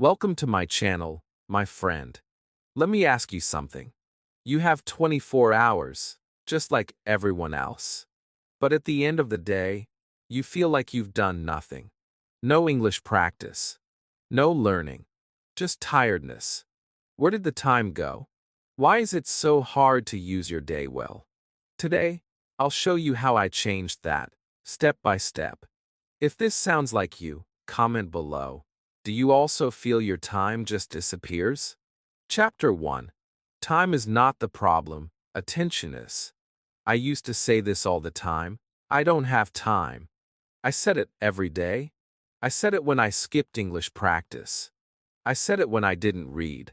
Welcome to my channel, my friend. Let me ask you something. You have 24 hours, just like everyone else. But at the end of the day, you feel like you've done nothing. No English practice. No learning. Just tiredness. Where did the time go? Why is it so hard to use your day well? Today, I'll show you how I changed that, step by step. If this sounds like you, comment below. Do you also feel your time just disappears? Chapter 1. Time is not the problem, attention is. I used to say this all the time. I don't have time. I said it every day. I said it when I skipped English practice. I said it when I didn't read.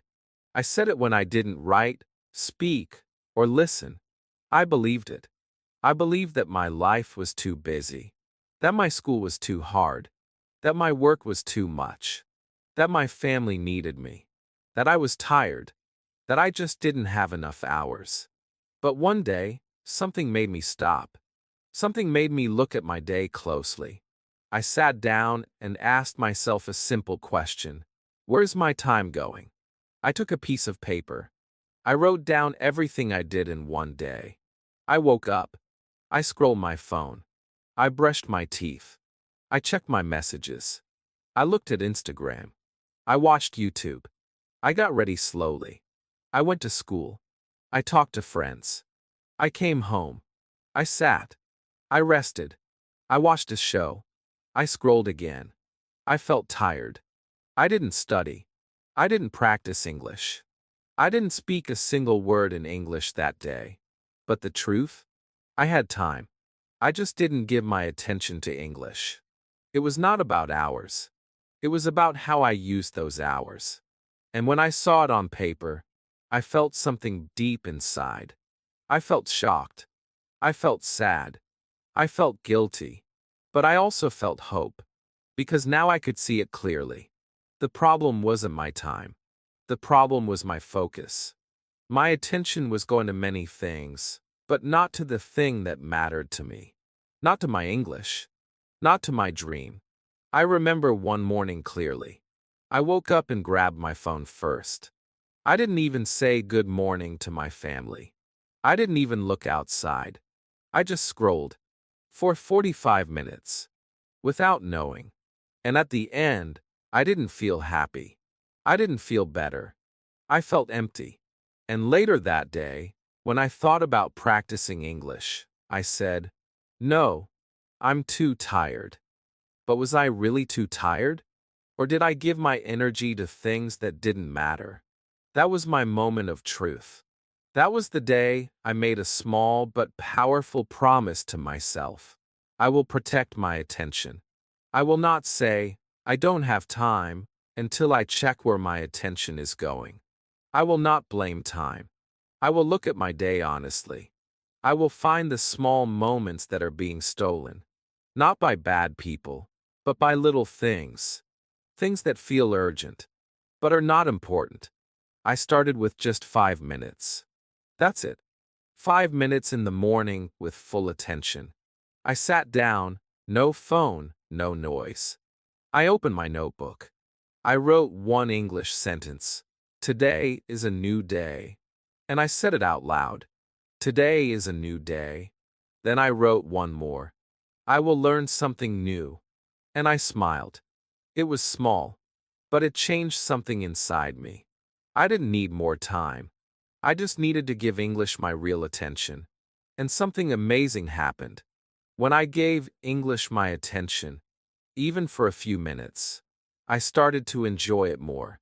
I said it when I didn't write, speak, or listen. I believed it. I believed that my life was too busy, that my school was too hard, that my work was too much, that my family needed me, that I was tired, that I just didn't have enough hours. But one day, something made me stop. Something made me look at my day closely. I sat down and asked myself a simple question. Where's my time going? I took a piece of paper. I wrote down everything I did in one day. I woke up. I scrolled my phone. I brushed my teeth. I checked my messages. I looked at Instagram. I watched YouTube. I got ready slowly. I went to school. I talked to friends. I came home. I sat. I rested. I watched a show. I scrolled again. I felt tired. I didn't study. I didn't practice English. I didn't speak a single word in English that day. But the truth? I had time. I just didn't give my attention to English. It was not about hours. It was about how I used those hours. And when I saw it on paper, I felt something deep inside. I felt shocked. I felt sad. I felt guilty. But I also felt hope. Because now I could see it clearly. The problem wasn't my time. The problem was my focus. My attention was going to many things, but not to the thing that mattered to me. Not to my English. Not to my dream. I remember one morning clearly. I woke up and grabbed my phone first. I didn't even say good morning to my family. I didn't even look outside. I just scrolled. For 45 minutes. Without knowing. And at the end, I didn't feel happy. I didn't feel better. I felt empty. And later that day, when I thought about practicing English, I said, no, I'm too tired. But was I really too tired? Or did I give my energy to things that didn't matter? That was my moment of truth. That was the day I made a small but powerful promise to myself. I will protect my attention. I will not say, I don't have time, until I check where my attention is going. I will not blame time. I will look at my day honestly. I will find the small moments that are being stolen. Not by bad people, but by little things. Things that feel urgent, but are not important. I started with just 5 minutes. That's it. 5 minutes in the morning with full attention. I sat down, no phone, no noise. I opened my notebook. I wrote one English sentence. Today is a new day. And I said it out loud. Today is a new day. Then I wrote one more. I will learn something new. And I smiled. It was small, but it changed something inside me. I didn't need more time. I just needed to give English my real attention. And something amazing happened. When I gave English my attention, even for a few minutes, I started to enjoy it more.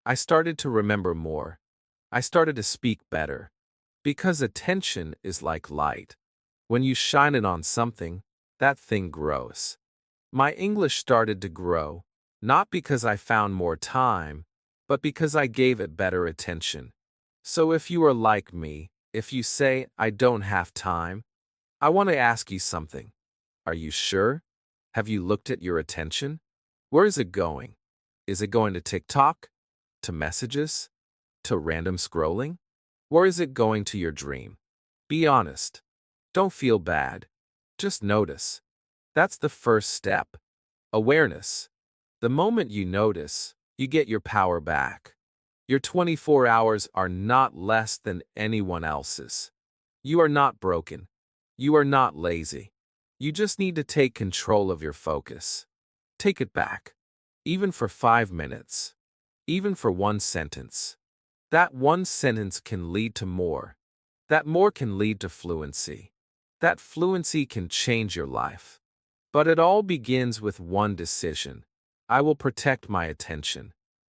I started to remember more. I started to speak better. Because attention is like light. When you shine it on something, that thing grows. My English started to grow, not because I found more time, but because I gave it better attention. So if you are like me, if you say, I don't have time, I want to ask you something. Are you sure? Have you looked at your attention? Where is it going? Is it going to TikTok? To messages? To random scrolling? Or is it going to your dream? Be honest. Don't feel bad. Just notice. That's the first step. Awareness. The moment you notice, you get your power back. Your 24 hours are not less than anyone else's. You are not broken. You are not lazy. You just need to take control of your focus. Take it back. Even for 5 minutes. Even for one sentence. That one sentence can lead to more. That more can lead to fluency. That fluency can change your life. But it all begins with one decision. I will protect my attention.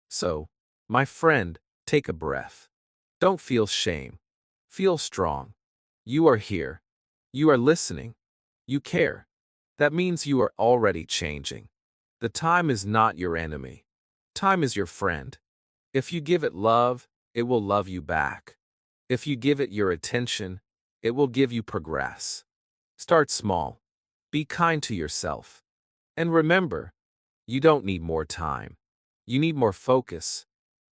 So, my friend, take a breath. Don't feel shame. Feel strong. You are here. You are listening. You care. That means you are already changing. The time is not your enemy. Time is your friend. If you give it love, it will love you back. If you give it your attention, it will give you progress. Start small. Be kind to yourself. And remember, you don't need more time. You need more focus.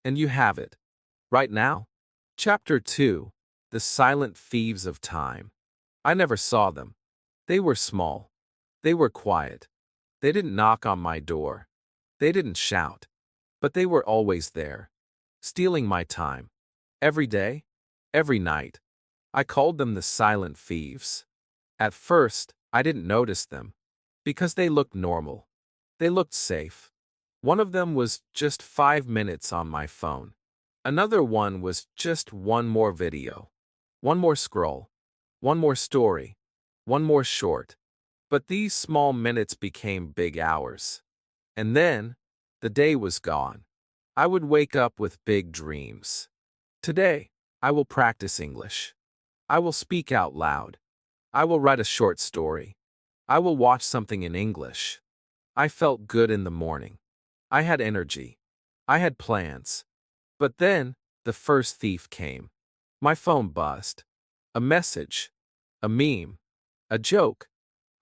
And you have it. Right now. Chapter 2. The Silent Thieves of Time. I never saw them. They were small. They were quiet. They didn't knock on my door. They didn't shout. But they were always there. Stealing my time. Every day. Every night. I called them the Silent Thieves. At first, I didn't notice them. Because they looked normal. They looked safe. One of them was just 5 minutes on my phone. Another one was just one more video. One more scroll. One more story. One more short. But these small minutes became big hours. And then, the day was gone. I would wake up with big dreams. Today, I will practice English. I will speak out loud. I will write a short story. I will watch something in English. I felt good in the morning. I had energy. I had plans. But then, the first thief came. My phone buzzed. A message. A meme. A joke.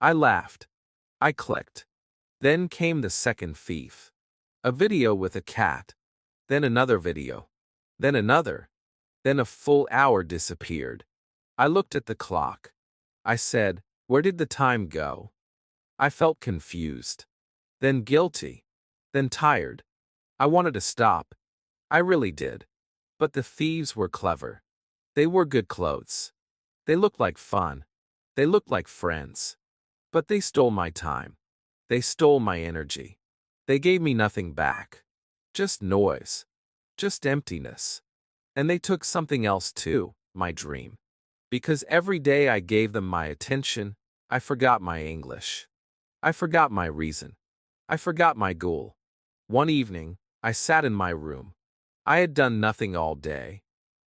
I laughed. I clicked. Then came the second thief. A video with a cat. Then another video. Then another. Then a full hour disappeared. I looked at the clock. I said, "Where did the time go?" I felt confused. Then guilty. Then tired. I wanted to stop. I really did. But the thieves were clever. They wore good clothes. They looked like fun. They looked like friends. But they stole my time. They stole my energy. They gave me nothing back. Just noise. Just emptiness. And they took something else too, my dream. Because every day I gave them my attention, I forgot my English. I forgot my reason. I forgot my goal. One evening, I sat in my room. I had done nothing all day.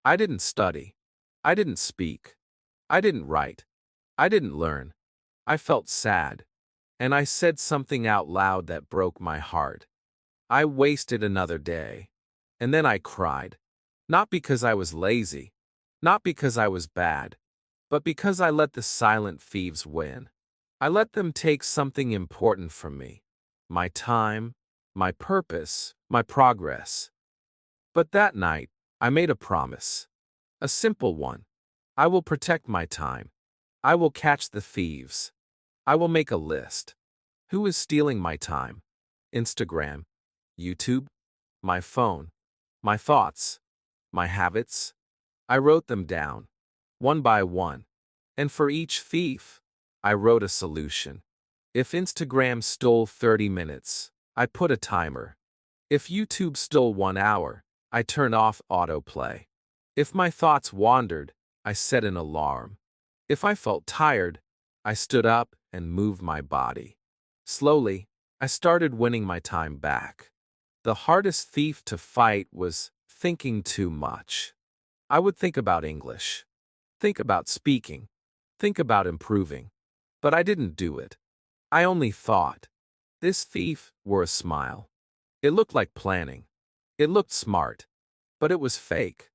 I didn't study. I didn't speak. I didn't write. I didn't learn. I felt sad. And I said something out loud that broke my heart. I wasted another day. And then I cried. Not because I was lazy. Not because I was bad. But because I let the silent thieves win. I let them take something important from me. My time, my purpose, my progress. But that night, I made a promise. A simple one. I will protect my time. I will catch the thieves. I will make a list. Who is stealing my time? Instagram, YouTube, my phone, my thoughts, my habits. I wrote them down, one by one. And for each thief, I wrote a solution. If Instagram stole 30 minutes, I put a timer. If YouTube stole 1 hour, I turn off autoplay. If my thoughts wandered, I set an alarm. If I felt tired, I stood up and moved my body. Slowly, I started winning my time back. The hardest thief to fight was thinking too much. I would think about English, think about speaking, think about improving. But I didn't do it. I only thought. This thief wore a smile. It looked like planning. It looked smart. But it was fake.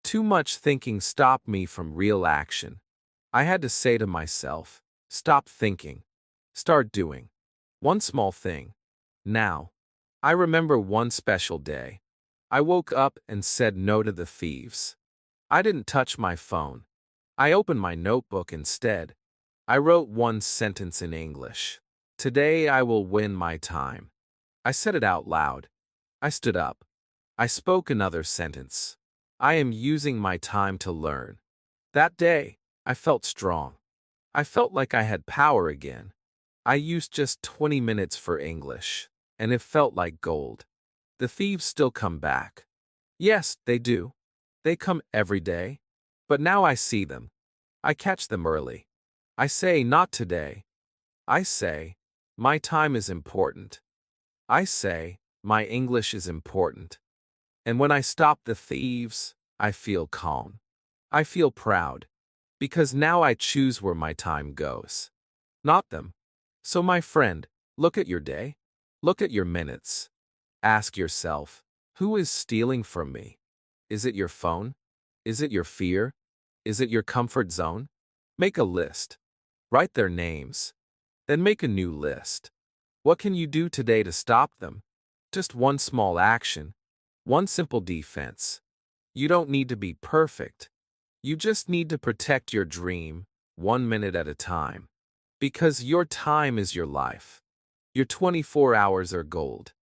Too much thinking stopped me from real action. I had to say to myself, stop thinking. Start doing. One small thing. Now. I remember one special day. I woke up and said no to the thieves. I didn't touch my phone. I opened my notebook instead. I wrote one sentence in English. Today I will win my time. I said it out loud. I stood up. I spoke another sentence. I am using my time to learn. That day, I felt strong. I felt like I had power again. I used just 20 minutes for English, and it felt like gold. The thieves still come back. Yes, they do. They come every day. But now I see them. I catch them early. I say, not today. I say, my time is important. I say, my English is important. And when I stop the thieves, I feel calm. I feel proud. Because now I choose where my time goes. Not them. So my friend, look at your day. Look at your minutes. Ask yourself, who is stealing from me? Is it your phone? Is it your fear? Is it your comfort zone? Make a list. Write their names. Then make a new list. What can you do today to stop them? Just one small action. One simple defense. You don't need to be perfect. You just need to protect your dream, 1 minute at a time. Because your time is your life. Your 24 hours are gold.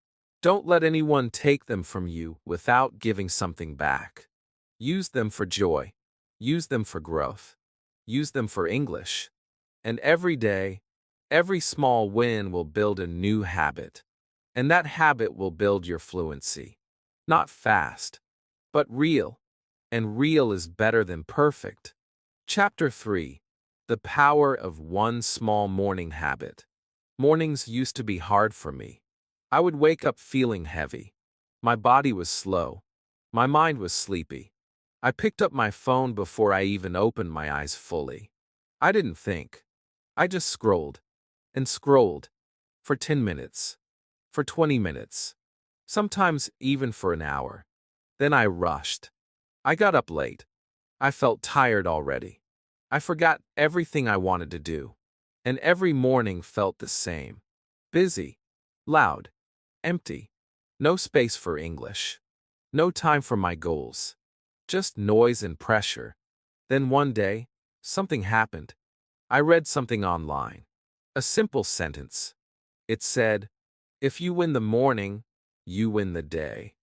Don't let anyone take them from you without giving something back. Use them for joy. Use them for growth. Use them for English. And every day, every small win will build a new habit. And that habit will build your fluency. Not fast, but real. And real is better than perfect. Chapter 3. The Power of One Small Morning Habit. Mornings used to be hard for me. I would wake up feeling heavy. My body was slow. My mind was sleepy. I picked up my phone before I even opened my eyes fully. I didn't think. I just scrolled and scrolled for 10 minutes, for 20 minutes, sometimes even for an hour. Then I rushed. I got up late. I felt tired already. I forgot everything I wanted to do. And every morning felt the same. Busy, loud, empty. No space for English. No time for my goals. Just noise and pressure. Then one day, something happened. I read something online. A simple sentence. It said, if you win the morning, you win the day.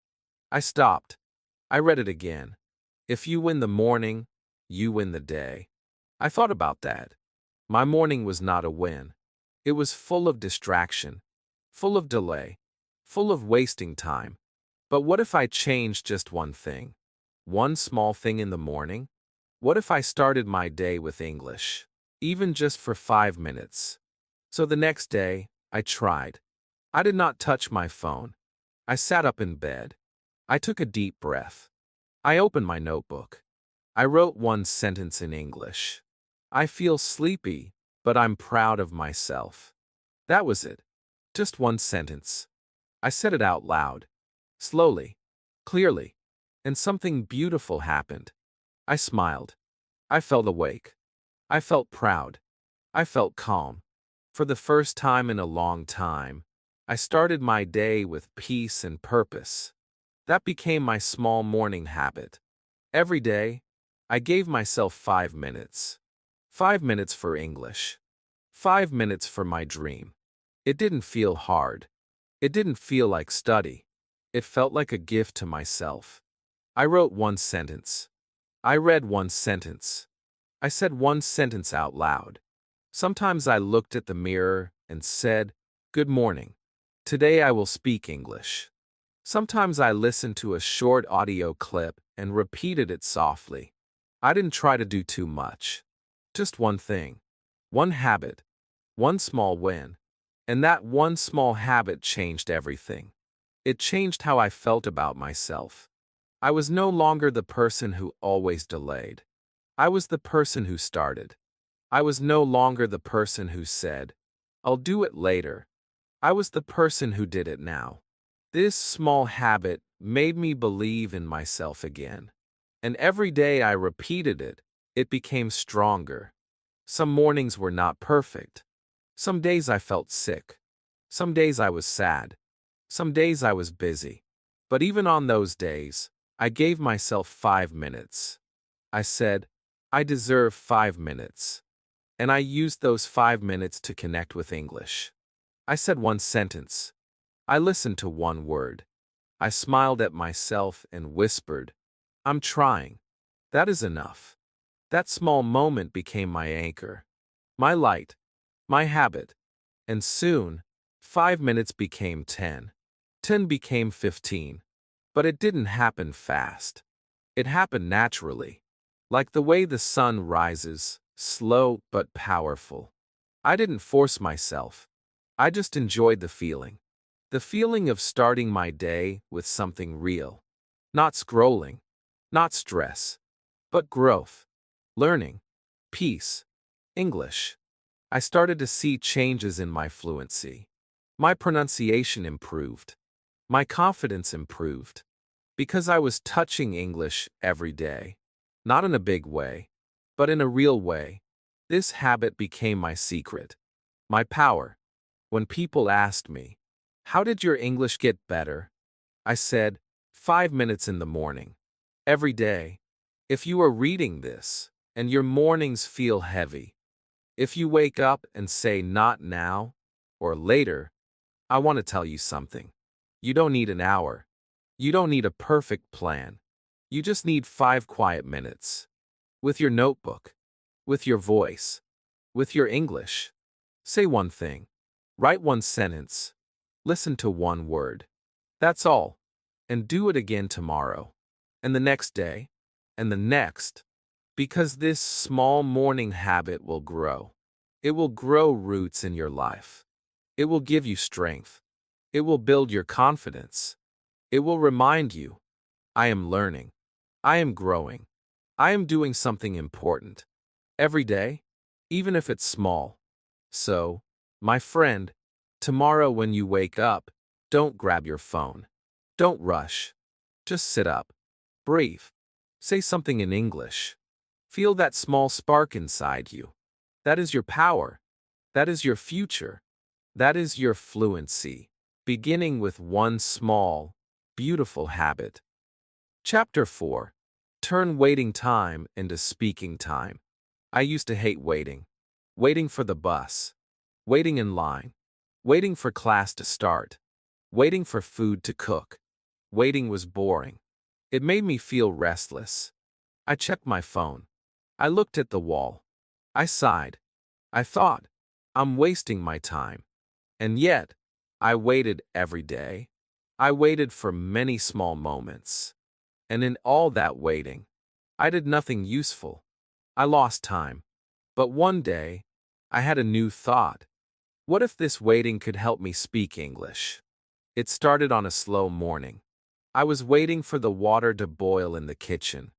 I stopped. I read it again. If you win the morning, you win the day. I thought about that. My morning was not a win. It was full of distraction, full of delay, full of wasting time. But what if I changed just one thing? One small thing in the morning? What if I started my day with English, even just for 5 minutes? So the next day, I tried. I did not touch my phone. I sat up in bed. I took a deep breath. I opened my notebook. I wrote one sentence in English. I feel sleepy, but I'm proud of myself. That was it. Just one sentence. I said it out loud, slowly, clearly, and something beautiful happened. I smiled. I felt awake. I felt proud. I felt calm. For the first time in a long time, I started my day with peace and purpose. That became my small morning habit. Every day, I gave myself 5 minutes. 5 minutes for English. 5 minutes for my dream. It didn't feel hard. It didn't feel like study. It felt like a gift to myself. I wrote one sentence. I read one sentence. I said one sentence out loud. Sometimes I looked at the mirror and said, "Good morning. Today I will speak English." Sometimes I listened to a short audio clip and repeated it softly. I didn't try to do too much. Just one thing. One habit. One small win. And that one small habit changed everything. It changed how I felt about myself. I was no longer the person who always delayed. I was the person who started. I was no longer the person who said, "I'll do it later." I was the person who did it now. This small habit made me believe in myself again. And every day I repeated it, it became stronger. Some mornings were not perfect. Some days I felt sick. Some days I was sad. Some days I was busy. But even on those days, I gave myself 5 minutes. I said, I deserve 5 minutes. And I used those 5 minutes to connect with English. I said one sentence. I listened to one word. I smiled at myself and whispered, I'm trying. That is enough. That small moment became my anchor, my light, my habit. And soon, 5 minutes became 10. 10 became 15. But it didn't happen fast. It happened naturally, like the way the sun rises, slow but powerful. I didn't force myself. I just enjoyed the feeling. The feeling of starting my day with something real. Not scrolling, not stress, but growth, learning, peace, English. I started to see changes in my fluency. My pronunciation improved. My confidence improved. Because I was touching English every day. Not in a big way, but in a real way. This habit became my secret, my power. When people asked me, how did your English get better? I said, 5 minutes in the morning. Every day. If you are reading this, and your mornings feel heavy, if you wake up and say not now, or later, I want to tell you something. You don't need an hour. You don't need a perfect plan. You just need 5 quiet minutes. With your notebook. With your voice. With your English. Say one thing. Write one sentence. Listen to one word. That's all. And do it again tomorrow. And the next day. And the next. Because this small morning habit will grow. It will grow roots in your life. It will give you strength. It will build your confidence. It will remind you, I am learning. I am growing. I am doing something important. Every day, even if it's small. So, my friend, tomorrow when you wake up, don't grab your phone. Don't rush. Just sit up. Breathe. Say something in English. Feel that small spark inside you. That is your power. That is your future. That is your fluency. Beginning with one small, beautiful habit. Chapter 4. Turn waiting time into speaking time. I used to hate waiting. Waiting for the bus. Waiting in line. Waiting for class to start. Waiting for food to cook. Waiting was boring. It made me feel restless. I checked my phone. I looked at the wall. I sighed. I thought, I'm wasting my time. And yet, I waited every day. I waited for many small moments. And in all that waiting, I did nothing useful. I lost time. But one day, I had a new thought. What if this waiting could help me speak English? It started on a slow morning. I was waiting for the water to boil in the kitchen.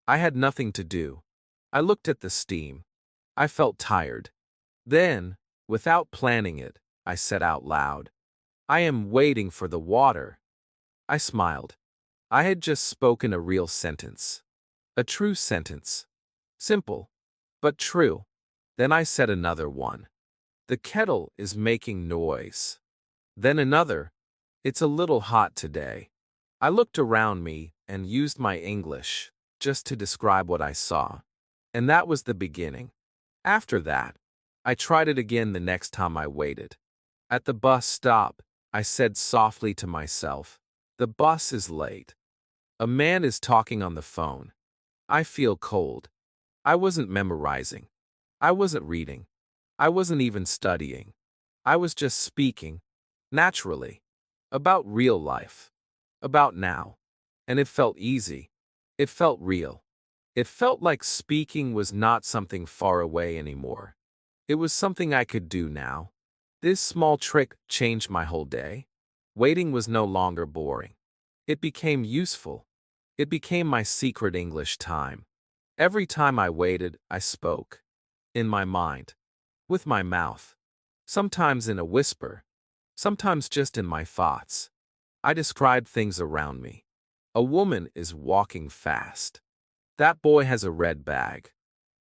I had nothing to do. I looked at the steam. I felt tired. Then, without planning it, I said out loud, I am waiting for the water. I smiled. I had just spoken a real sentence. A true sentence. Simple, but true. Then I said another one. The kettle is making noise. Then another. It's a little hot today. I looked around me and used my English just to describe what I saw. And that was the beginning. After that, I tried it again the next time I waited. At the bus stop, I said softly to myself, the bus is late. A man is talking on the phone. I feel cold. I wasn't memorizing. I wasn't reading. I wasn't even studying. I was just speaking, naturally, about real life, about now. And it felt easy. It felt real. It felt like speaking was not something far away anymore. It was something I could do now. This small trick changed my whole day. Waiting was no longer boring. It became useful. It became my secret English time. Every time I waited, I spoke. In my mind. With my mouth. Sometimes in a whisper. Sometimes just in my thoughts. I described things around me. A woman is walking fast. That boy has a red bag.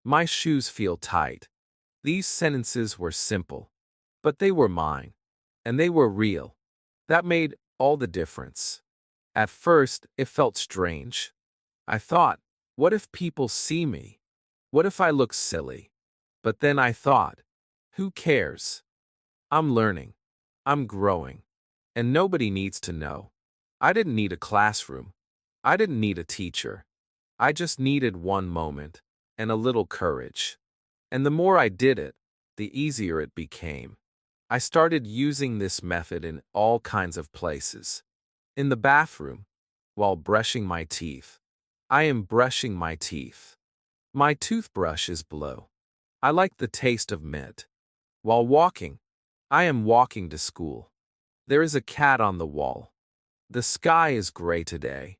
My shoes feel tight. These sentences were simple. But they were mine. And they were real. That made all the difference. At first, it felt strange. I thought, what if people see me? What if I look silly? But then I thought, who cares? I'm learning. I'm growing. And nobody needs to know. I didn't need a classroom. I didn't need a teacher. I just needed one moment and a little courage. And the more I did it, the easier it became. I started using this method in all kinds of places. In the bathroom, while brushing my teeth. I am brushing my teeth. My toothbrush is blue. I like the taste of mint. While walking, I am walking to school. There is a cat on the wall. The sky is gray today.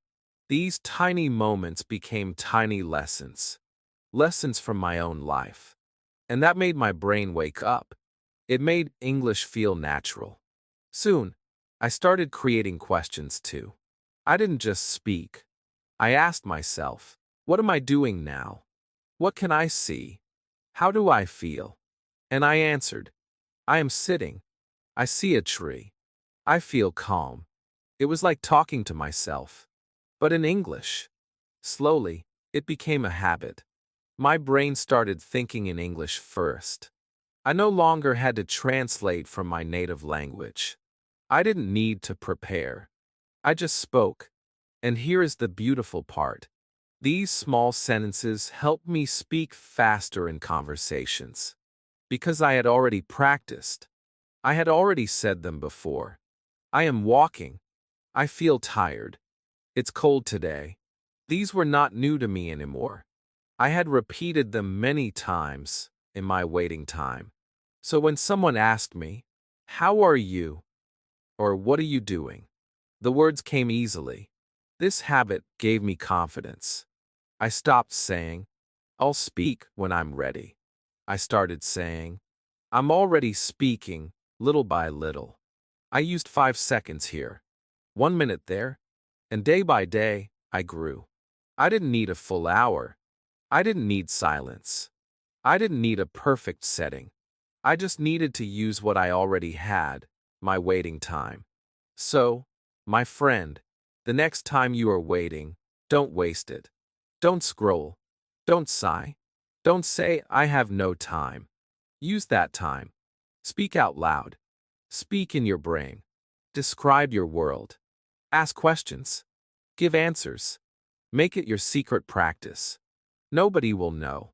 These tiny moments became tiny lessons. Lessons from my own life. And that made my brain wake up. It made English feel natural. Soon, I started creating questions too. I didn't just speak. I asked myself, what am I doing now? What can I see? How do I feel? And I answered, I am sitting. I see a tree. I feel calm. It was like talking to myself, but in English. Slowly, it became a habit. My brain started thinking in English first. I no longer had to translate from my native language. I didn't need to prepare. I just spoke. And here is the beautiful part. These small sentences helped me speak faster in conversations. Because I had already practiced. I had already said them before. I am walking. I feel tired. It's cold today. These were not new to me anymore. I had repeated them many times in my waiting time. So when someone asked me, how are you? Or what are you doing? The words came easily. This habit gave me confidence. I stopped saying, I'll speak when I'm ready. I started saying, I'm already speaking, little by little. I used 5 seconds here, 1 minute there, and day by day, I grew. I didn't need a full hour. I didn't need silence. I didn't need a perfect setting. I just needed to use what I already had, my waiting time. So, my friend, the next time you are waiting, don't waste it. Don't scroll. Don't sigh. Don't say, I have no time. Use that time. Speak out loud. Speak in your brain. Describe your world. Ask questions. Give answers. Make it your secret practice. Nobody will know.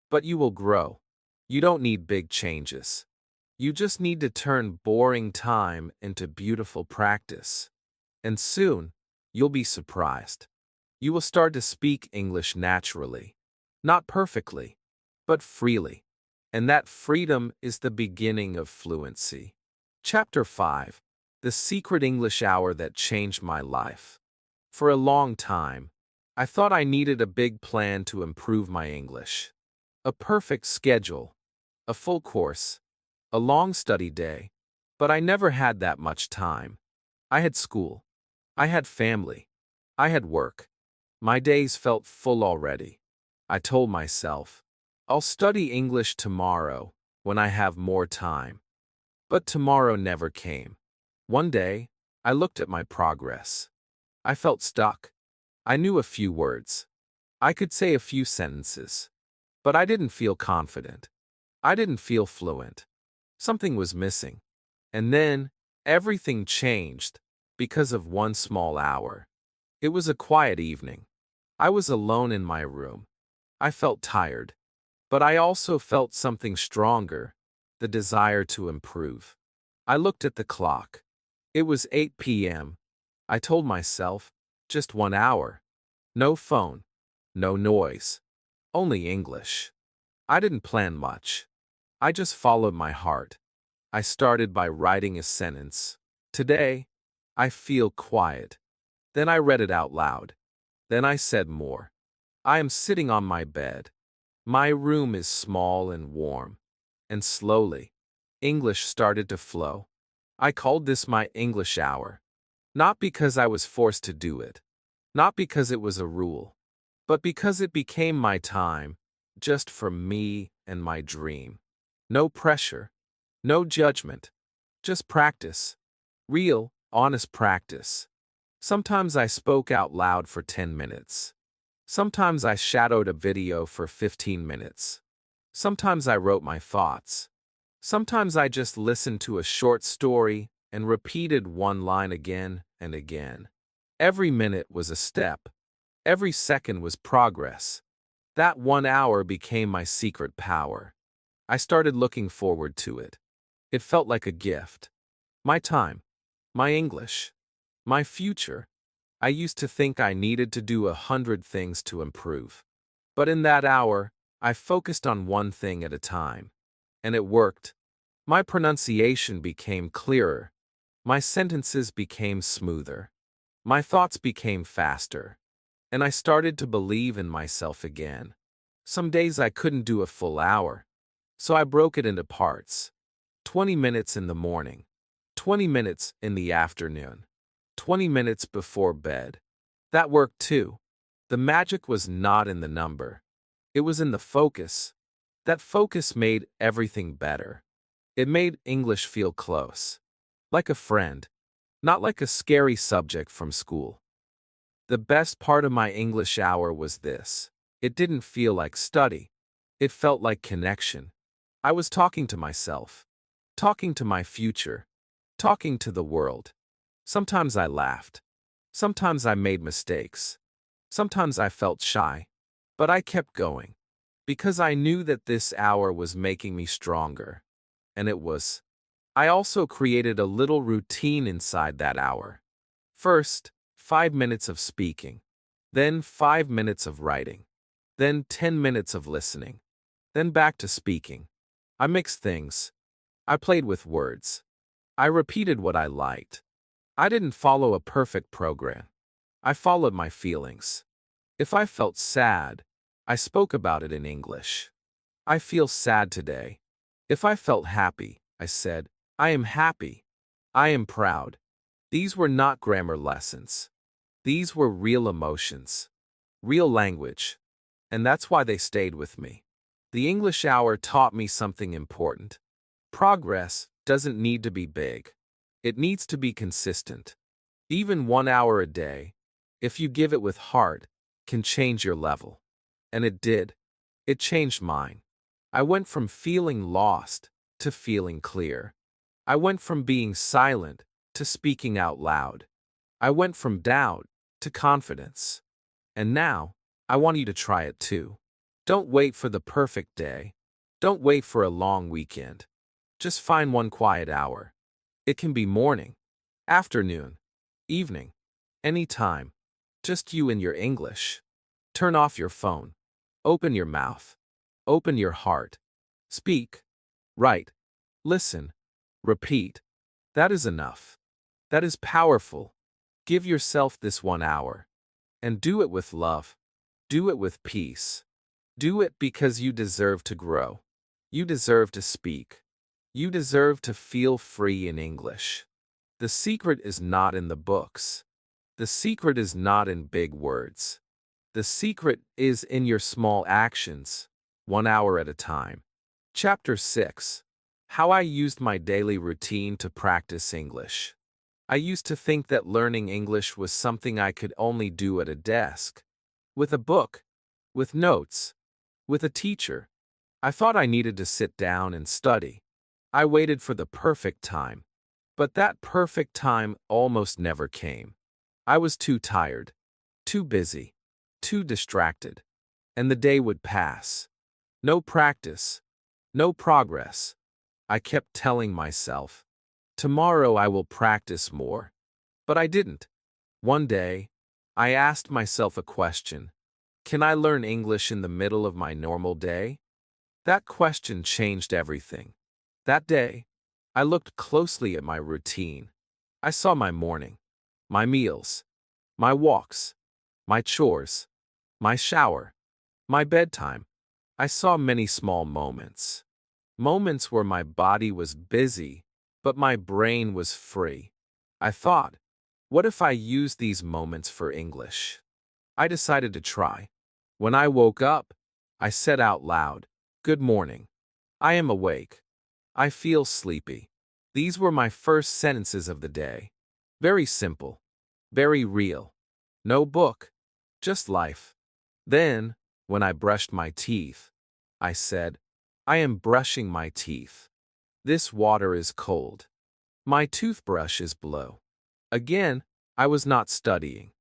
But you will grow. You don't need big changes. You just need to turn boring time into beautiful practice. And soon, you'll be surprised. You will start to speak English naturally. Not perfectly, but freely. And that freedom is the beginning of fluency. Chapter 5. The Secret English Hour That Changed My Life. For a long time, I thought I needed a big plan to improve my English. A perfect schedule, a full course, a long study day. But I never had that much time. I had school. I had family. I had work. My days felt full already. I told myself, I'll study English tomorrow when I have more time. But tomorrow never came. One day, I looked at my progress. I felt stuck. I knew a few words. I could say a few sentences. But I didn't feel confident. I didn't feel fluent. Something was missing. And then, everything changed because of one small hour. It was a quiet evening. I was alone in my room. I felt tired. But I also felt something stronger, the desire to improve. I looked at the clock. It was 8 p.m. I told myself, just 1 hour. No phone. No noise. Only English. I didn't plan much. I just followed my heart. I started by writing a sentence. Today, I feel quiet. Then I read it out loud. Then I said more. I am sitting on my bed. My room is small and warm. And slowly, English started to flow. I called this my English hour. Not because I was forced to do it. Not because it was a rule. But because it became my time, just for me and my dream. No pressure. No judgment. Just practice. Real, honest practice. Sometimes I spoke out loud for 10 minutes. Sometimes I shadowed a video for 15 minutes. Sometimes I wrote my thoughts. Sometimes I just listened to a short story and repeated one line again and again. Every minute was a step. Every second was progress. That 1 hour became my secret power. I started looking forward to it. It felt like a gift. My time, my English, my future. I used to think I needed to do 100 things to improve. But in that hour, I focused on one thing at a time. And it worked. My pronunciation became clearer. My sentences became smoother. My thoughts became faster. And I started to believe in myself again. Some days I couldn't do a full hour. So I broke it into parts. 20 minutes in the morning. 20 minutes in the afternoon. 20 minutes before bed. That worked too. The magic was not in the number. It was in the focus. That focus made everything better. It made English feel close. Like a friend. Not like a scary subject from school. The best part of my English hour was this. It didn't feel like study. It felt like connection. I was talking to myself. Talking to my future. Talking to the world. Sometimes I laughed. Sometimes I made mistakes. Sometimes I felt shy. But I kept going. Because I knew that this hour was making me stronger. And it was. I also created a little routine inside that hour. First, 5 minutes of speaking. Then 5 minutes of writing. Then 10 minutes of listening. Then back to speaking. I mixed things. I played with words. I repeated what I liked. I didn't follow a perfect program. I followed my feelings. If I felt sad, I spoke about it in English. I feel sad today. If I felt happy, I said, I am happy. I am proud. These were not grammar lessons. These were real emotions. Real language. And that's why they stayed with me. The English hour taught me something important. Progress doesn't need to be big. It needs to be consistent. Even 1 hour a day, if you give it with heart, can change your level. And it did. It changed mine. I went from feeling lost to feeling clear. I went from being silent to speaking out loud. I went from doubt to confidence. And now, I want you to try it too. Don't wait for the perfect day. Don't wait for a long weekend. Just find one quiet hour. It can be morning, afternoon, evening, any time. Just you and your English. Turn off your phone. Open your mouth. Open your heart. Speak. Write. Listen. Repeat. That is enough. That is powerful. Give yourself this 1 hour. And do it with love. Do it with peace. Do it because you deserve to grow. You deserve to speak. You deserve to feel free in English. The secret is not in the books. The secret is not in big words. The secret is in your small actions, 1 hour at a time. Chapter 6. How I used my daily routine to practice English. I used to think that learning English was something I could only do at a desk. With a book. With notes. With a teacher. I thought I needed to sit down and study. I waited for the perfect time. But that perfect time almost never came. I was too tired. Too busy. Too distracted. And the day would pass. No practice. No progress. I kept telling myself, tomorrow I will practice more. But I didn't. One day, I asked myself a question. Can I learn English in the middle of my normal day? That question changed everything. That day, I looked closely at my routine. I saw my morning, my meals, my walks, my chores, my shower, my bedtime. I saw many small moments. Moments where my body was busy, but my brain was free. I thought, what if I used these moments for English? I decided to try. When I woke up, I said out loud, "Good morning. I am awake. I feel sleepy." These were my first sentences of the day. Very simple. Very real. No book. Just life. Then, when I brushed my teeth, I said, I am brushing my teeth. This water is cold. My toothbrush is blue. Again, I was not studying.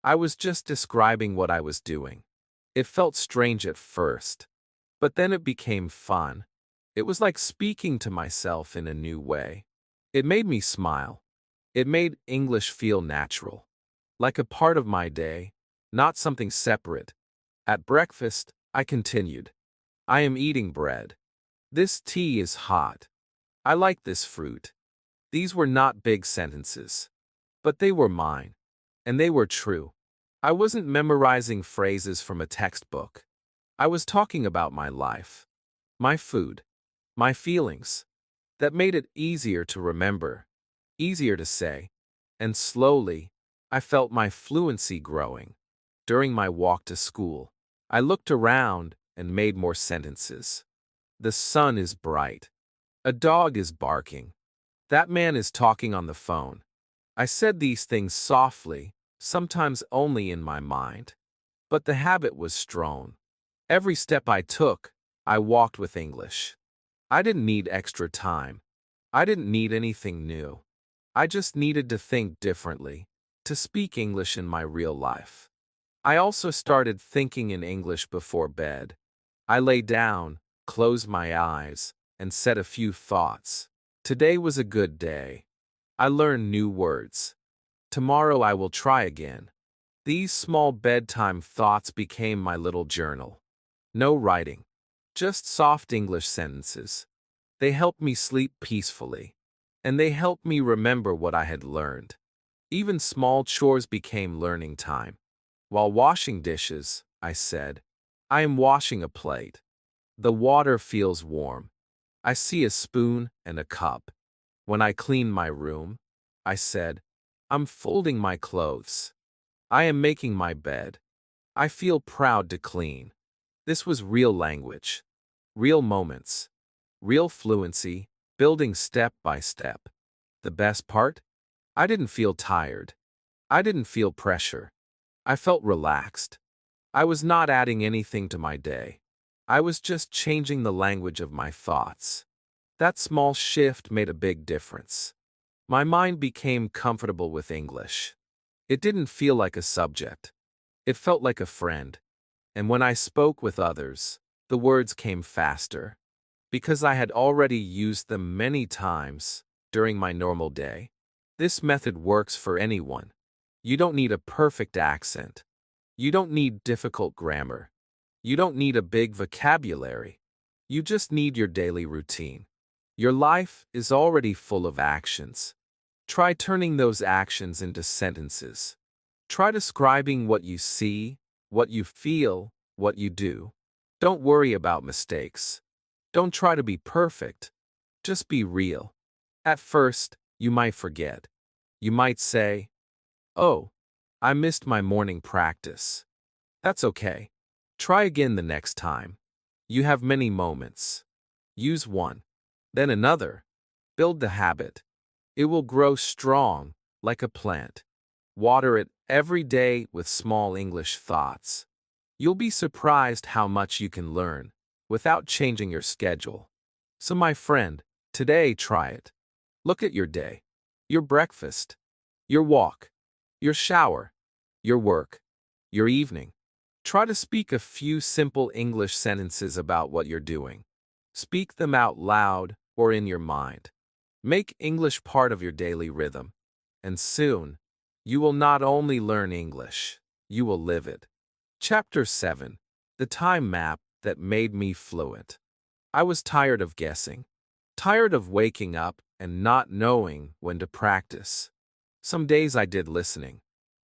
I was just describing what I was doing. It felt strange at first, but then it became fun. It was like speaking to myself in a new way. It made me smile. It made English feel natural, like a part of my day, not something separate. At breakfast, I continued. I am eating bread. This tea is hot. I like this fruit. These were not big sentences, but they were mine, and they were true. I wasn't memorizing phrases from a textbook. I was talking about my life, my food, my feelings. That made it easier to remember, easier to say, and slowly, I felt my fluency growing. During my walk to school, I looked around and made more sentences. The sun is bright. A dog is barking. That man is talking on the phone. I said these things softly, sometimes only in my mind. But the habit was strong. Every step I took, I walked with English. I didn't need extra time. I didn't need anything new. I just needed to think differently, to speak English in my real life. I also started thinking in English before bed. I lay down, closed my eyes, and said a few thoughts. Today was a good day. I learned new words. Tomorrow I will try again. These small bedtime thoughts became my little journal. No writing, just soft English sentences. They helped me sleep peacefully, and they helped me remember what I had learned. Even small chores became learning time. While washing dishes, I said, I am washing a plate. The water feels warm. I see a spoon and a cup. When I clean my room, I said, I'm folding my clothes. I am making my bed. I feel proud to clean. This was real language, real moments, real fluency, building step by step. The best part? I didn't feel tired. I didn't feel pressure. I felt relaxed. I was not adding anything to my day. I was just changing the language of my thoughts. That small shift made a big difference. My mind became comfortable with English. It didn't feel like a subject. It felt like a friend. And when I spoke with others, the words came faster. Because I had already used them many times during my normal day. This method works for anyone. You don't need a perfect accent. You don't need difficult grammar. You don't need a big vocabulary. You just need your daily routine. Your life is already full of actions. Try turning those actions into sentences. Try describing what you see, what you feel, what you do. Don't worry about mistakes. Don't try to be perfect. Just be real. At first, you might forget. You might say, oh, I missed my morning practice. That's okay. Try again the next time. You have many moments. Use one, then another. Build the habit. It will grow strong, like a plant. Water it every day with small English thoughts. You'll be surprised how much you can learn without changing your schedule. So my friend, today try it. Look at your day, your breakfast, your walk, your shower, your work, your evening. Try to speak a few simple English sentences about what you're doing. Speak them out loud or in your mind. Make English part of your daily rhythm. And soon, you will not only learn English, you will live it. Chapter 7. The Time Map That Made Me Fluent. I was tired of guessing. Tired of waking up and not knowing when to practice. Some days I did listening.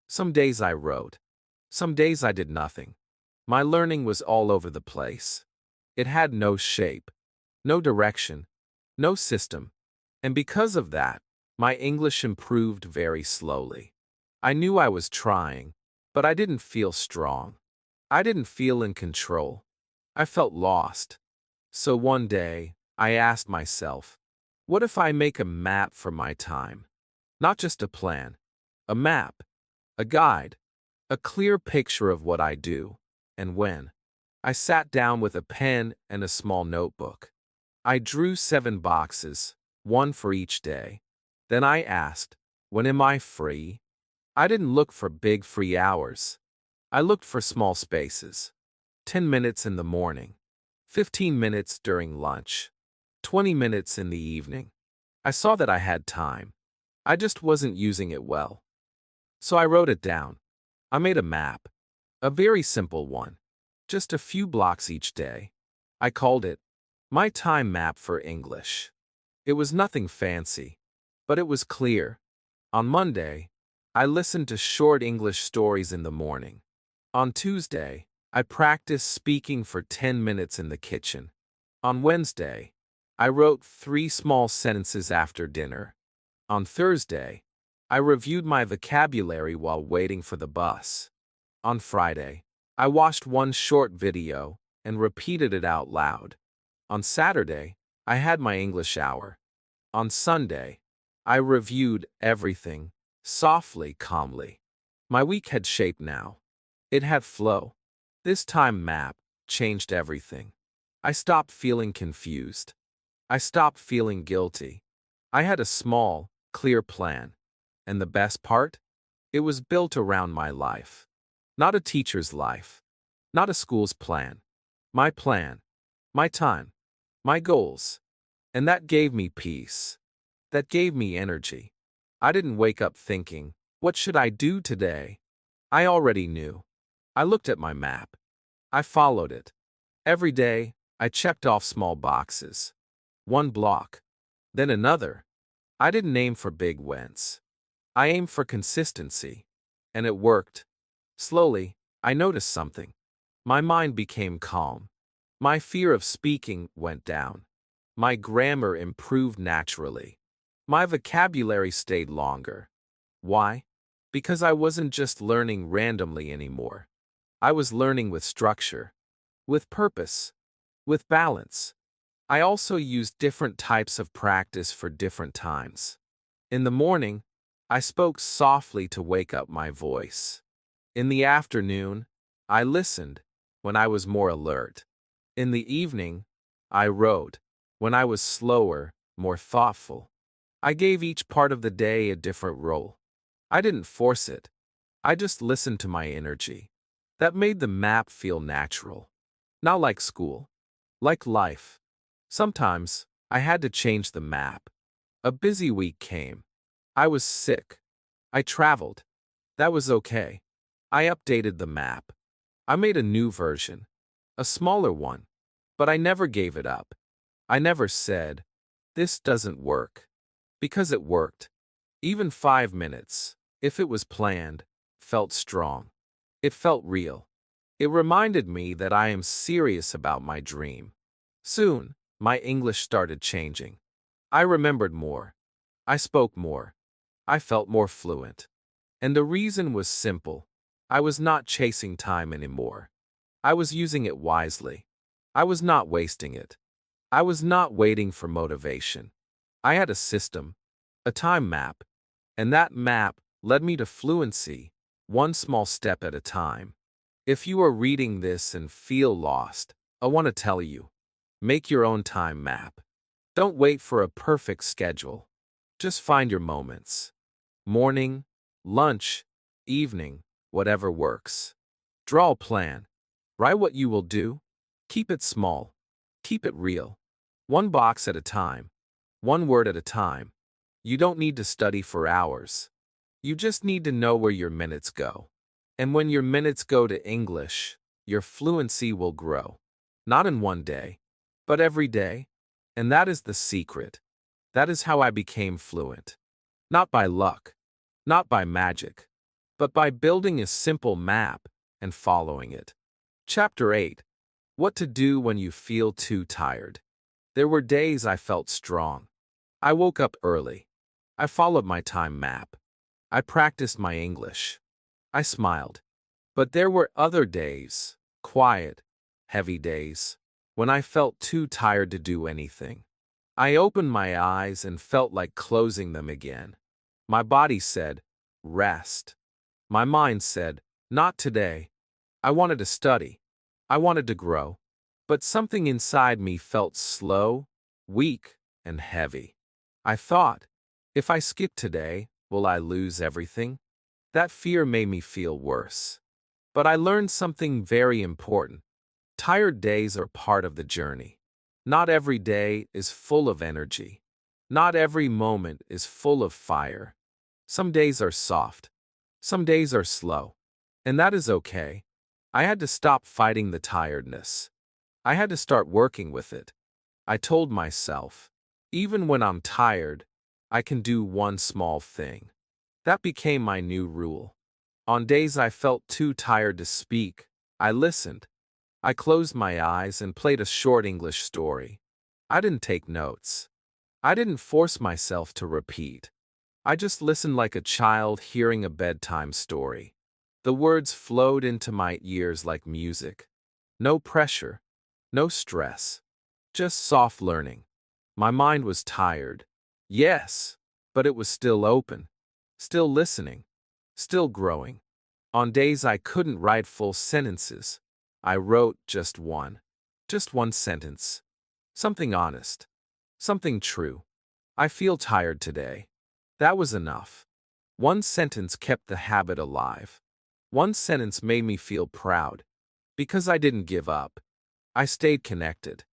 Some days I wrote. Some days I did nothing. My learning was all over the place. It had no shape, no direction, no system. And because of that, my English improved very slowly. I knew I was trying, but I didn't feel strong. I didn't feel in control. I felt lost. So one day, I asked myself, what if I make a map for my time? Not just a plan, a map, a guide, a clear picture of what I do and when. I sat down with a pen and a small notebook. I drew 7 boxes, one for each day. Then I asked, when am I free? I didn't look for big free hours. I looked for small spaces. 10 minutes in the morning, 15 minutes during lunch, 20 minutes in the evening. I saw that I had time. I just wasn't using it well. So I wrote it down. I made a map. A very simple one. Just a few blocks each day. I called it my time map for English. It was nothing fancy, but it was clear. On Monday, I listened to short English stories in the morning. On Tuesday, I practiced speaking for 10 minutes in the kitchen. On Wednesday, I wrote 3 small sentences after dinner. On Thursday, I reviewed my vocabulary while waiting for the bus. On Friday, I watched one short video and repeated it out loud. On Saturday, I had my English hour. On Sunday, I reviewed everything, softly, calmly. My week had shape now. It had flow. This time map changed everything. I stopped feeling confused. I stopped feeling guilty. I had a small, clear plan. And the best part? It was built around my life. Not a teacher's life. Not a school's plan. My plan. My time. My goals. And that gave me peace. That gave me energy. I didn't wake up thinking, what should I do today? I already knew. I looked at my map. I followed it. Every day, I checked off small boxes. One block. Then another. I didn't aim for big wins. I aimed for consistency. And it worked. Slowly, I noticed something. My mind became calm. My fear of speaking went down. My grammar improved naturally. My vocabulary stayed longer. Why? Because I wasn't just learning randomly anymore. I was learning with structure, with purpose, with balance. I also used different types of practice for different times. In the morning, I spoke softly to wake up my voice. In the afternoon, I listened when I was more alert. In the evening, I wrote when I was slower, more thoughtful. I gave each part of the day a different role. I didn't force it. I just listened to my energy. That made the map feel natural. Not like school. Like life. Sometimes, I had to change the map. A busy week came. I was sick. I traveled. That was okay. I updated the map. I made a new version. A smaller one. But I never gave it up. I never said, this doesn't work. Because it worked. Even 5 minutes, if it was planned, felt strong. It felt real. It reminded me that I am serious about my dream. Soon, my English started changing. I remembered more. I spoke more. I felt more fluent. And the reason was simple. I was not chasing time anymore. I was using it wisely. I was not wasting it. I was not waiting for motivation. I had a system, a time map, and that map led me to fluency, one small step at a time. If you are reading this and feel lost, I want to tell you, make your own time map. Don't wait for a perfect schedule. Just find your moments. Morning, lunch, evening, whatever works. Draw a plan. Write what you will do. Keep it small. Keep it real. One box at a time. One word at a time. You don't need to study for hours. You just need to know where your minutes go. And when your minutes go to English, your fluency will grow. Not in one day, but every day. And that is the secret. That is how I became fluent. Not by luck, not by magic, but by building a simple map and following it. Chapter 8. What to do when you feel too tired. There were days I felt strong. I woke up early. I followed my time map. I practiced my English. I smiled. But there were other days, quiet, heavy days, when I felt too tired to do anything. I opened my eyes and felt like closing them again. My body said, rest. My mind said, not today. I wanted to study. I wanted to grow. But something inside me felt slow, weak, and heavy. I thought, if I skip today, will I lose everything? That fear made me feel worse. But I learned something very important. Tired days are part of the journey. Not every day is full of energy. Not every moment is full of fire. Some days are soft. Some days are slow. And that is okay. I had to stop fighting the tiredness. I had to start working with it. I told myself, even when I'm tired, I can do one small thing. That became my new rule. On days I felt too tired to speak, I listened. I closed my eyes and played a short English story. I didn't take notes. I didn't force myself to repeat. I just listened like a child hearing a bedtime story. The words flowed into my ears like music. No pressure, no stress, just soft learning. My mind was tired. Yes, but it was still open, still listening, still growing. On days I couldn't write full sentences, I wrote just one sentence. Something honest, something true. I feel tired today. That was enough. One sentence kept the habit alive. One sentence made me feel proud. Because I didn't give up. I stayed connected.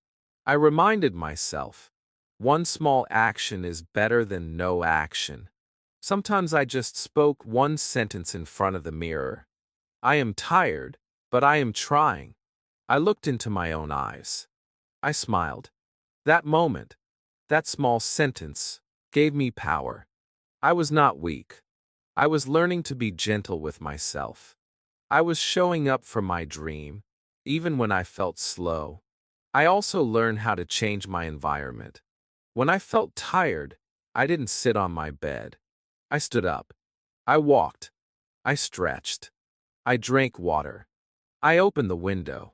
I reminded myself, one small action is better than no action. Sometimes I just spoke one sentence in front of the mirror. I am tired, but I am trying. I looked into my own eyes. I smiled. That moment, that small sentence, gave me power. I was not weak. I was learning to be gentle with myself. I was showing up for my dream, even when I felt slow. I also learned how to change my environment. When I felt tired, I didn't sit on my bed. I stood up. I walked. I stretched. I drank water. I opened the window.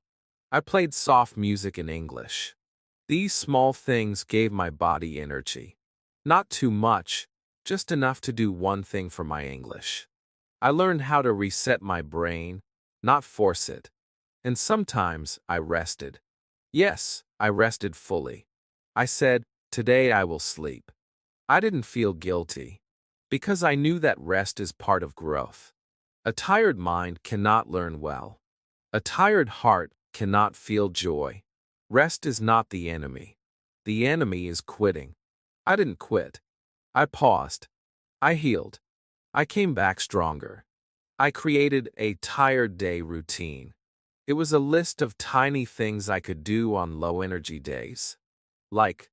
I played soft music in English. These small things gave my body energy. Not too much, just enough to do one thing for my English. I learned how to reset my brain, not force it. And sometimes I rested. Yes, I rested fully. I said, today I will sleep. I didn't feel guilty, because I knew that rest is part of growth. A tired mind cannot learn well. A tired heart cannot feel joy. Rest is not the enemy. The enemy is quitting. I didn't quit. I paused. I healed. I came back stronger. I created a tired day routine. It was a list of tiny things I could do on low-energy days. Like,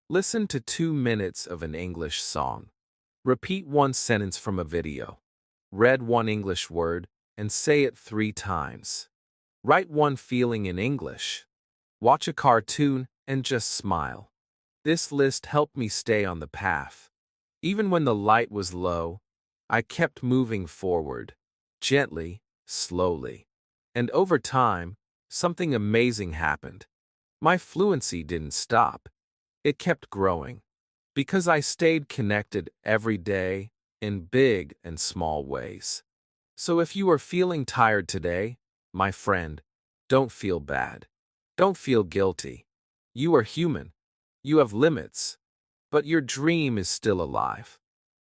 listen to 2 minutes of an English song. Repeat one sentence from a video. Read one English word and say it 3 times. Write one feeling in English. Watch a cartoon and just smile. This list helped me stay on the path. Even when the light was low, I kept moving forward, gently, slowly. And over time, something amazing happened. My fluency didn't stop. It kept growing. Because I stayed connected every day in big and small ways. So if you are feeling tired today, my friend, don't feel bad. Don't feel guilty. You are human. You have limits. But your dream is still alive.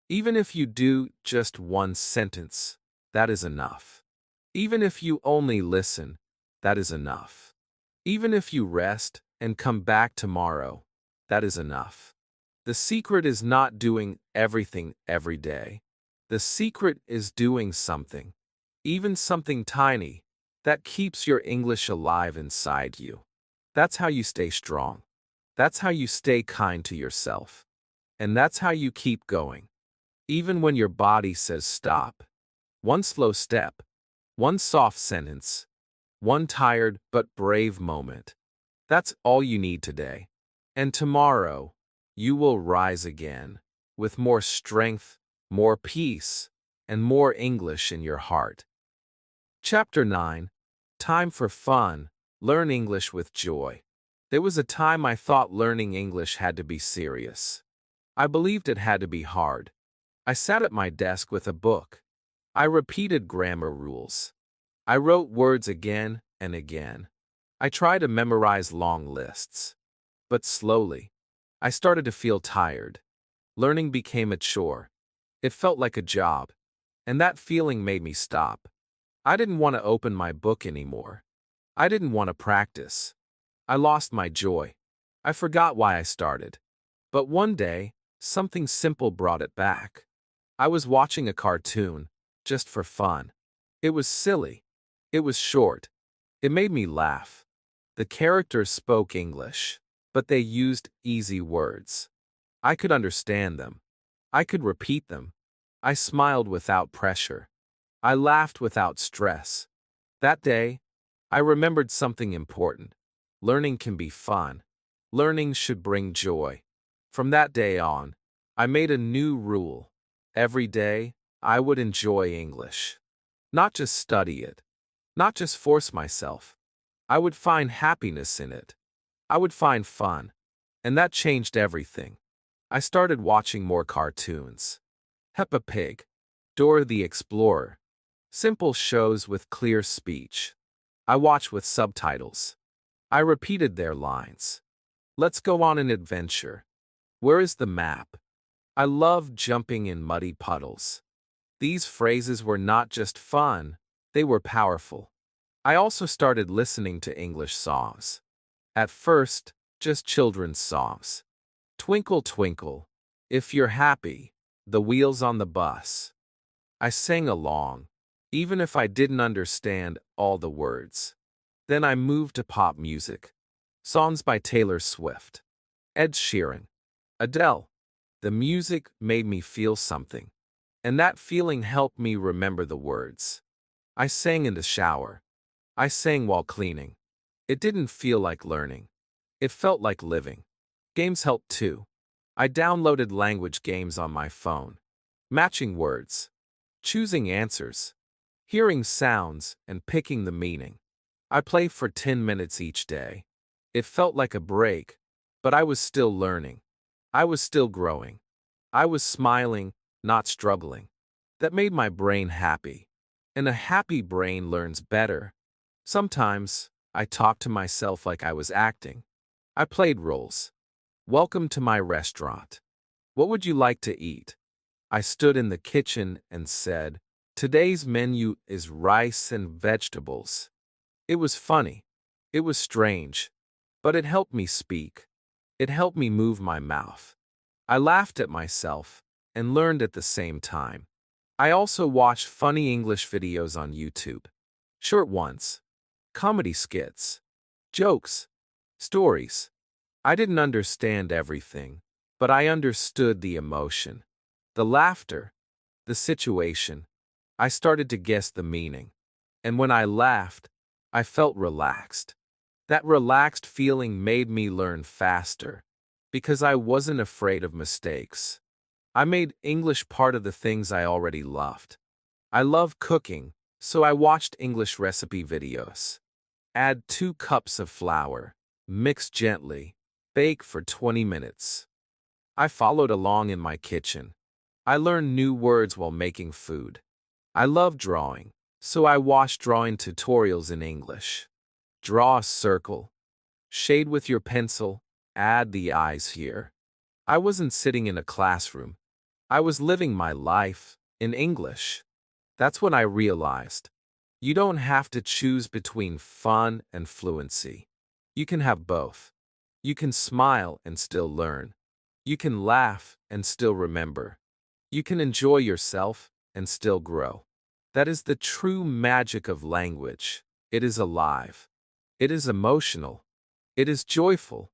Even if you do just one sentence, that is enough. Even if you only listen, that is enough. Even if you rest and come back tomorrow, that is enough. The secret is not doing everything every day. The secret is doing something, even something tiny, that keeps your English alive inside you. That's how you stay strong. That's how you stay kind to yourself. And that's how you keep going. Even when your body says stop. One slow step. One soft sentence. One tired but brave moment. That's all you need today. And tomorrow, you will rise again, with more strength, more peace, and more English in your heart. Chapter 9. Time for fun. Learn English with joy. There was a time I thought learning English had to be serious. I believed it had to be hard. I sat at my desk with a book. I repeated grammar rules. I wrote words again and again. I tried to memorize long lists. But slowly, I started to feel tired. Learning became a chore. It felt like a job. And that feeling made me stop. I didn't want to open my book anymore. I didn't want to practice. I lost my joy. I forgot why I started. But one day, something simple brought it back. I was watching a cartoon, just for fun. It was silly. It was short. It made me laugh. The characters spoke English, but they used easy words. I could understand them. I could repeat them. I smiled without pressure. I laughed without stress. That day, I remembered something important. Learning can be fun. Learning should bring joy. From that day on, I made a new rule. Every day, I would enjoy English. Not just study it. Not just force myself. I would find happiness in it. I would find fun. And that changed everything. I started watching more cartoons. Peppa Pig, Dora the Explorer. Simple shows with clear speech. I watched with subtitles. I repeated their lines. Let's go on an adventure. Where is the map? I loved jumping in muddy puddles. These phrases were not just fun, they were powerful. I also started listening to English songs. At first, just children's songs. Twinkle, twinkle, if you're happy, the wheels on the bus. I sang along, even if I didn't understand all the words. Then I moved to pop music. Songs by Taylor Swift, Ed Sheeran, Adele. The music made me feel something, and that feeling helped me remember the words. I sang in the shower. I sang while cleaning. It didn't feel like learning. It felt like living. Games helped too. I downloaded language games on my phone. Matching words. Choosing answers. Hearing sounds and picking the meaning. I played for 10 minutes each day. It felt like a break, but I was still learning. I was still growing. I was smiling, not struggling. That made my brain happy. And a happy brain learns better. Sometimes, I talked to myself like I was acting. I played roles. Welcome to my restaurant. What would you like to eat? I stood in the kitchen and said, today's menu is rice and vegetables. It was funny. It was strange. But it helped me speak. It helped me move my mouth. I laughed at myself and learned at the same time. I also watched funny English videos on YouTube. Short ones. Comedy skits. Jokes. Stories. I didn't understand everything, but I understood the emotion. The laughter. The situation. I started to guess the meaning. And when I laughed, I felt relaxed. That relaxed feeling made me learn faster, because I wasn't afraid of mistakes. I made English part of the things I already loved. I love cooking, so I watched English recipe videos. Add 2 cups of flour, mix gently, bake for 20 minutes. I followed along in my kitchen. I learned new words while making food. I love drawing, so I watched drawing tutorials in English. Draw a circle. Shade with your pencil. Add the eyes here. I wasn't sitting in a classroom. I was living my life in English. That's when I realized you don't have to choose between fun and fluency. You can have both. You can smile and still learn. You can laugh and still remember. You can enjoy yourself and still grow. That is the true magic of language. It is alive. It is emotional. It is joyful.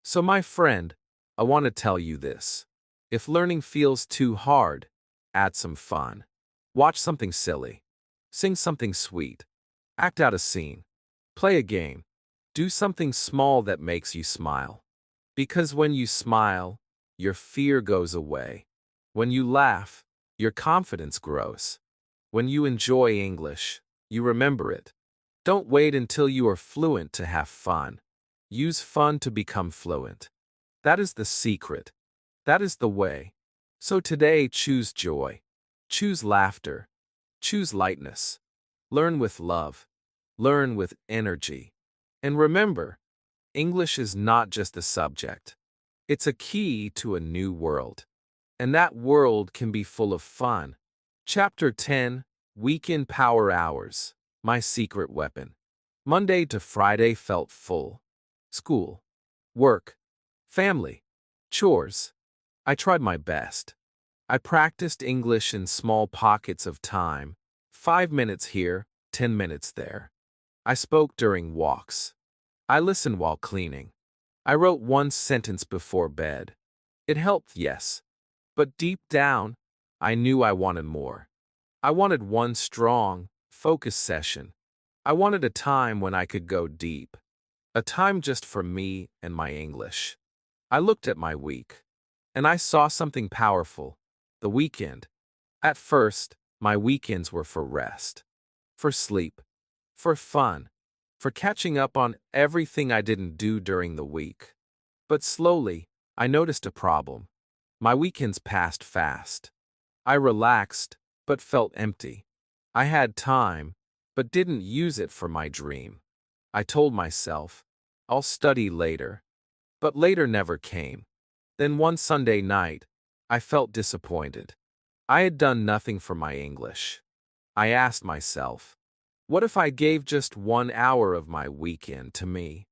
So my friend, I want to tell you this. If learning feels too hard, add some fun. Watch something silly. Sing something sweet. Act out a scene. Play a game. Do something small that makes you smile. Because when you smile, your fear goes away. When you laugh, your confidence grows. When you enjoy English, you remember it. Don't wait until you are fluent to have fun. Use fun to become fluent. That is the secret. That is the way. So today, choose joy. Choose laughter. Choose lightness. Learn with love. Learn with energy. And remember, English is not just a subject. It's a key to a new world. And that world can be full of fun, Chapter 10, Weekend Power Hours, My Secret Weapon. Monday to Friday felt full. School, work, family, chores. I tried my best. I practiced English in small pockets of time, 5 minutes here, 10 minutes there. I spoke during walks. I listened while cleaning. I wrote one sentence before bed. It helped, yes. But deep down, I knew I wanted more. I wanted one strong, focused session. I wanted a time when I could go deep. A time just for me and my English. I looked at my week, and I saw something powerful. The weekend. At first, my weekends were for rest, for sleep, for fun, for catching up on everything I didn't do during the week. But slowly, I noticed a problem. My weekends passed fast. I relaxed, but felt empty. I had time, but didn't use it for my dream. I told myself, I'll study later. But later never came. Then one Sunday night, I felt disappointed. I had done nothing for my English. I asked myself, what if I gave just 1 hour of my weekend to me?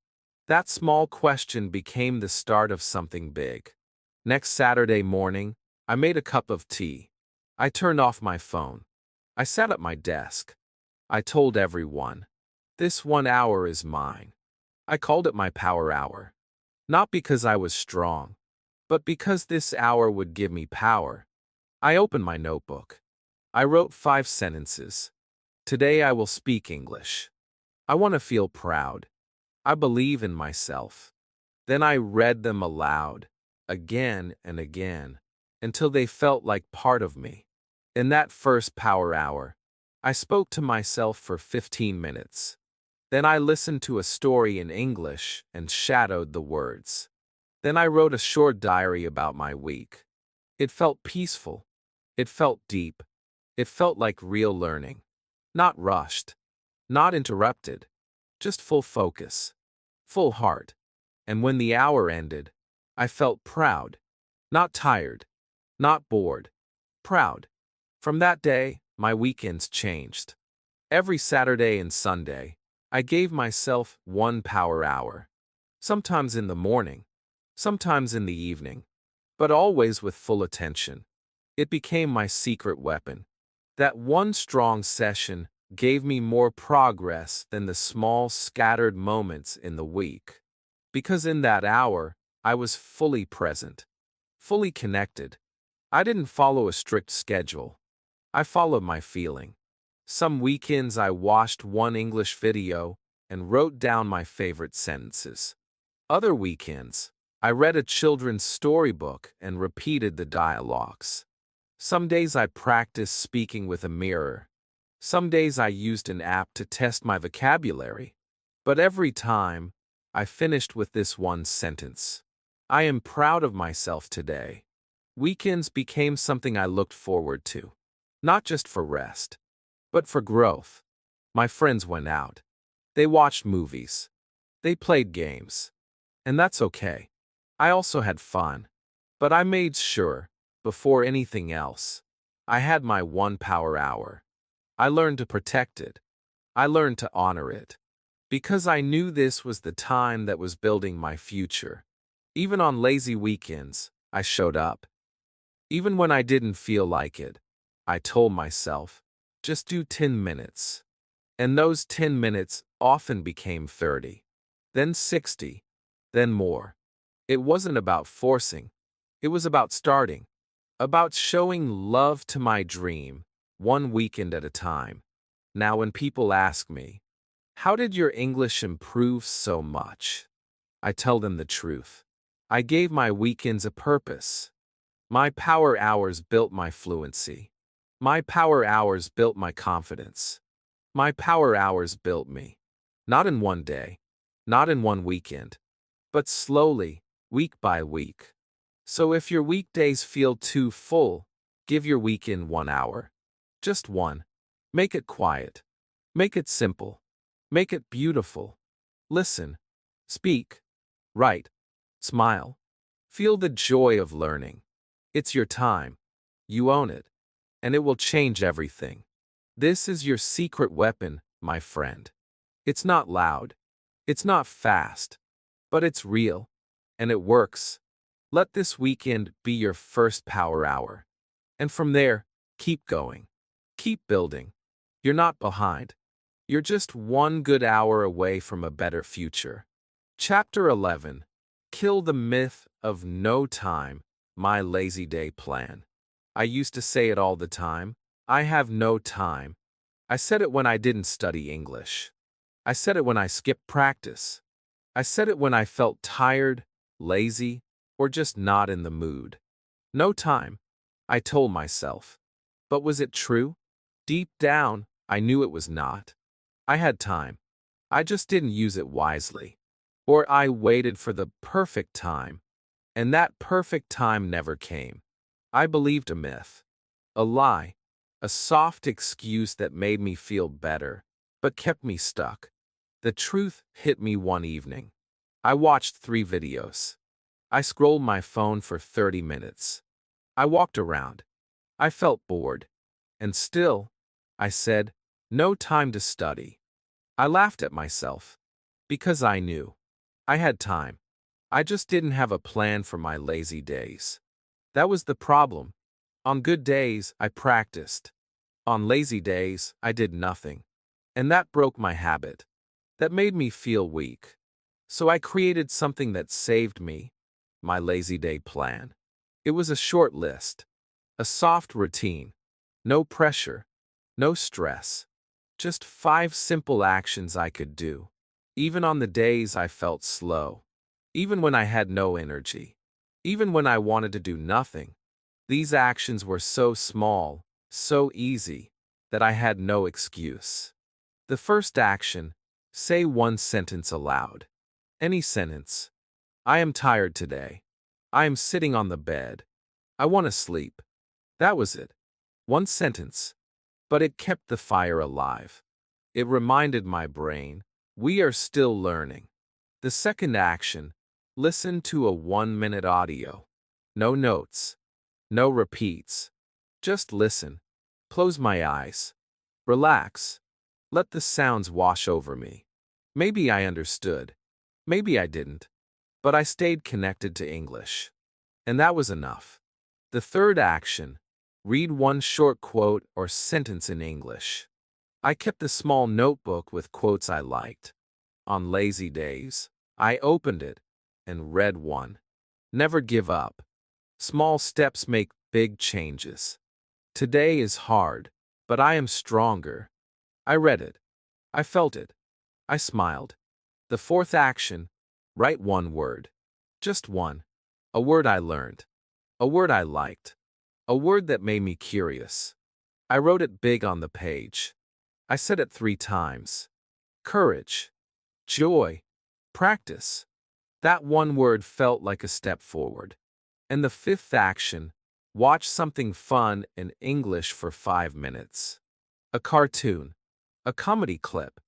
That small question became the start of something big. Next Saturday morning, I made a cup of tea. I turned off my phone. I sat at my desk. I told everyone, this 1 hour is mine. I called it my power hour. Not because I was strong, but because this hour would give me power. I opened my notebook. I wrote 5 sentences. Today I will speak English. I want to feel proud. I believe in myself. Then I read them aloud, again and again, until they felt like part of me. In that first power hour, I spoke to myself for 15 minutes. Then I listened to a story in English and shadowed the words. Then I wrote a short diary about my week. It felt peaceful. It felt deep. It felt like real learning. Not rushed. Not interrupted. Just full focus. Full heart. And when the hour ended, I felt proud. Not tired. Not bored. Proud. From that day, my weekends changed. Every Saturday and Sunday, I gave myself 1 power hour. Sometimes in the morning, sometimes in the evening, but always with full attention. It became my secret weapon. That one strong session gave me more progress than the small scattered moments in the week. Because in that hour, I was fully present, fully connected. I didn't follow a strict schedule. I followed my feeling. Some weekends I watched one English video and wrote down my favorite sentences. Other weekends, I read a children's storybook and repeated the dialogues. Some days I practiced speaking with a mirror. Some days I used an app to test my vocabulary. But every time, I finished with this one sentence. I am proud of myself today. Weekends became something I looked forward to. Not just for rest, but for growth. My friends went out. They watched movies. They played games. And that's okay. I also had fun. But I made sure, before anything else, I had my 1 power hour. I learned to protect it. I learned to honor it. Because I knew this was the time that was building my future. Even on lazy weekends, I showed up. Even when I didn't feel like it, I told myself, just do 10 minutes. And those 10 minutes often became 30, then 60, then more. It wasn't about forcing. It was about starting. About showing love to my dream, one weekend at a time. Now when people ask me, how did your English improve so much? I tell them the truth. I gave my weekends a purpose. My power hours built my fluency. My power hours built my confidence. My power hours built me. Not in one day, not in one weekend, but slowly, week by week. So if your weekdays feel too full, give your weekend 1 hour. Just one. Make it quiet. Make it simple. Make it beautiful. Listen. Speak. Write. Smile. Feel the joy of learning. It's your time. You own it. and it will change everything. This is your secret weapon, my friend. It's not loud, it's not fast, but it's real, and it works. Let this weekend be your first power hour. And from there, keep going. Keep building. You're not behind. You're just one good hour away from a better future. Chapter 11. Kill the myth of no time, my lazy day plan. I used to say it all the time. I have no time. I said it when I didn't study English. I said it when I skipped practice. I said it when I felt tired, lazy, or just not in the mood. No time, I told myself. But was it true? Deep down, I knew it was not. I had time. I just didn't use it wisely. Or I waited for the perfect time, and that perfect time never came. I believed a myth, a lie, a soft excuse that made me feel better, but kept me stuck. The truth hit me one evening. I watched 3 videos. I scrolled my phone for 30 minutes. I walked around. I felt bored. And still, I said, no time to study. I laughed at myself. Because I knew. I had time. I just didn't have a plan for my lazy days. That was the problem. On good days, I practiced. On lazy days, I did nothing. And that broke my habit. That made me feel weak. So I created something that saved me, my lazy day plan. It was a short list, a soft routine, no pressure, no stress, just 5 simple actions I could do, even on the days I felt slow, even when I had no energy, even when I wanted to do nothing. These actions were so small, so easy, that I had no excuse. The first action, say one sentence aloud. Any sentence. I am tired today. I am sitting on the bed. I want to sleep. That was it. One sentence. But it kept the fire alive. It reminded my brain, we are still learning. The second action, listen to a 1-minute audio. No notes. No repeats. Just listen. Close my eyes. Relax. Let the sounds wash over me. Maybe I understood. Maybe I didn't. But I stayed connected to English. And that was enough. The third action, read one short quote or sentence in English. I kept a small notebook with quotes I liked. On lazy days, I opened it and read one. Never give up. Small steps make big changes. Today is hard, but I am stronger. I read it. I felt it. I smiled. The fourth action, write one word. Just one. A word I learned. A word I liked. A word that made me curious. I wrote it big on the page. I said it 3 times. Courage. Joy. Practice. That one word felt like a step forward. And the fifth action, watch something fun in English for 5 minutes. A cartoon. A comedy clip.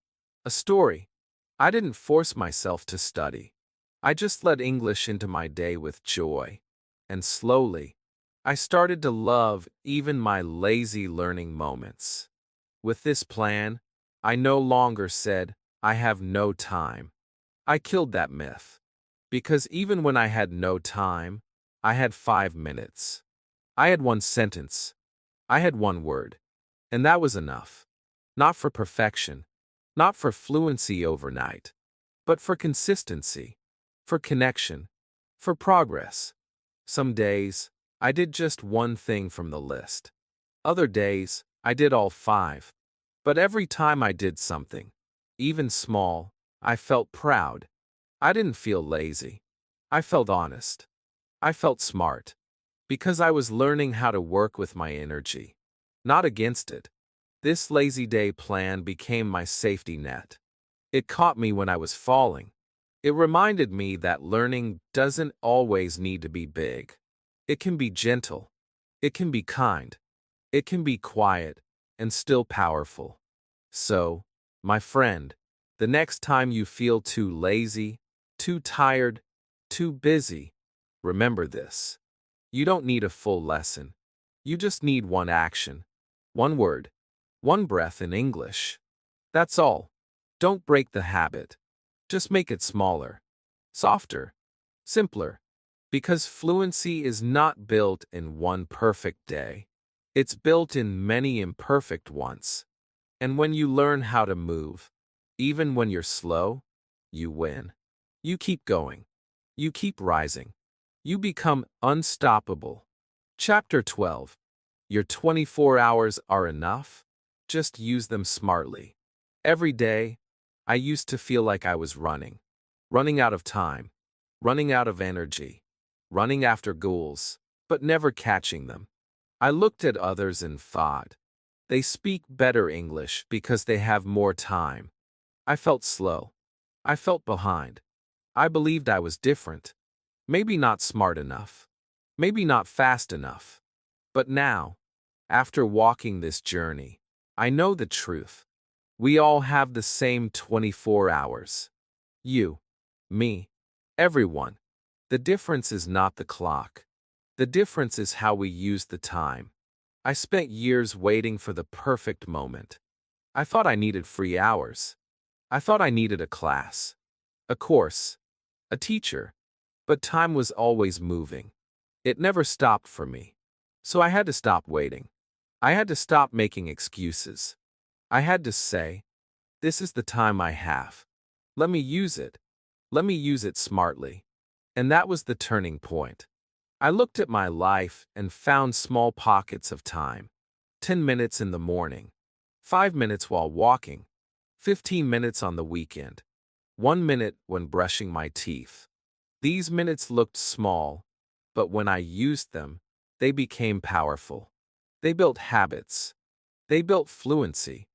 A story. I didn't force myself to study. I just let English into my day with joy. And slowly, I started to love even my lazy learning moments. With this plan, I no longer said, I have no time. I killed that myth. Because even when I had no time, I had 5 minutes. I had one sentence. I had one word. And that was enough. Not for perfection. Not for fluency overnight. But for consistency. For connection. For progress. Some days, I did just one thing from the list. Other days, I did all 5. But every time I did something, even small, I felt proud. I didn't feel lazy. I felt honest. I felt smart. Because I was learning how to work with my energy. Not against it. This lazy day plan became my safety net. It caught me when I was falling. It reminded me that learning doesn't always need to be big. It can be gentle. It can be kind. It can be quiet and still powerful. So, my friend, the next time you feel too lazy, too tired, too busy, remember this. You don't need a full lesson. You just need one action, one word, one breath in English. That's all. Don't break the habit. Just make it smaller, softer, simpler. Because fluency is not built in one perfect day. It's built in many imperfect ones. And when you learn how to move, even when you're slow, you win. You keep going. You keep rising. You become unstoppable. Chapter 12. Your 24 hours are enough? Just use them smartly. Every day, I used to feel like I was running out of time, running out of energy, running after goals, but never catching them. I looked at others and thought, they speak better English because they have more time. I felt slow. I felt behind. I believed I was different. Maybe not smart enough. Maybe not fast enough. But now, after walking this journey, I know the truth. We all have the same 24 hours. You, me, everyone. The difference is not the clock. The difference is how we use the time. I spent years waiting for the perfect moment. I thought I needed free hours. I thought I needed a class, a course, a teacher. But time was always moving. It never stopped for me. So I had to stop waiting. I had to stop making excuses. I had to say, this is the time I have. Let me use it. Let me use it smartly. And that was the turning point. I looked at my life and found small pockets of time. 10 minutes in the morning, 5 minutes while walking, 15 minutes on the weekend, 1 minute when brushing my teeth. These minutes looked small, but when I used them, they became powerful. They built habits. They built fluency.